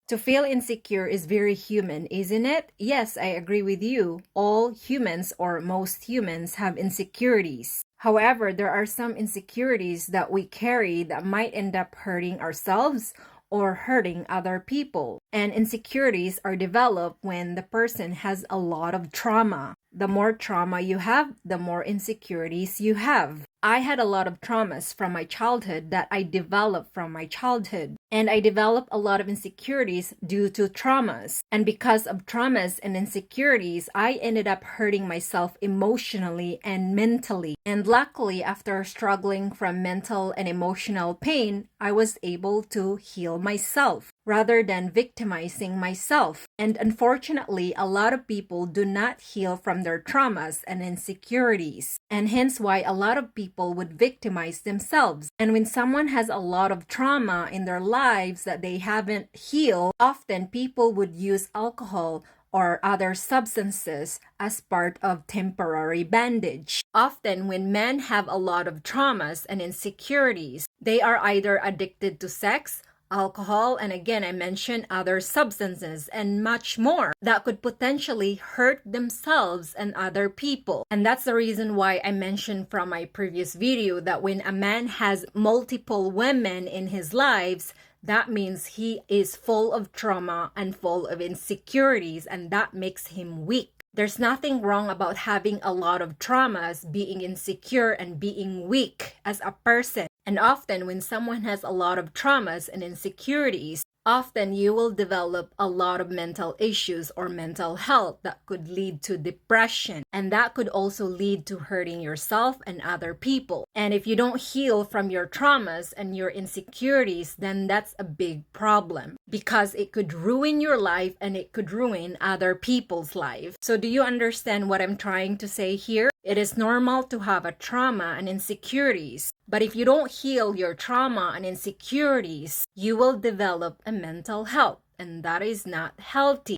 To feel insecure is very human, isn't it? Yes, I agree with you. All humans or most humans have insecurities. However, there are some insecurities that we carry that might end up hurting ourselves or hurting other people. And insecurities are developed when the person has a lot of trauma. The more trauma you have, the more insecurities you have. I had a lot of traumas from my childhood that I developed from my childhood. And I developed a lot of insecurities due to traumas. And because of traumas and insecurities, I ended up hurting myself emotionally and mentally. And luckily, after struggling from mental and emotional pain, I was able to heal myself rather than victimizing myself. And unfortunately, a lot of people do not heal from their traumas and insecurities. And hence why a lot of people would victimize themselves. And when someone has a lot of trauma in their lives that they haven't healed, often people would use alcohol or other substances as part of temporary bandage. Often, when men have a lot of traumas and insecurities, they are either addicted to sex, alcohol, and again, I mentioned other substances and much more that could potentially hurt themselves and other people. And that's the reason why I mentioned from my previous video that when a man has multiple women in his lives, that means he is full of trauma and full of insecurities, and that makes him weak. There's nothing wrong about having a lot of traumas, being insecure, and being weak as a person. And often, when someone has a lot of traumas and insecurities, often you will develop a lot of mental issues or mental health that could lead to depression. And that could also lead to hurting yourself and other people. And if you don't heal from your traumas and your insecurities, then that's a big problem because it could ruin your life and it could ruin other people's life. So do you understand what I'm trying to say here? It is normal to have a trauma and insecurities. But if you don't heal your trauma and insecurities, you will develop a mental health, and that is not healthy.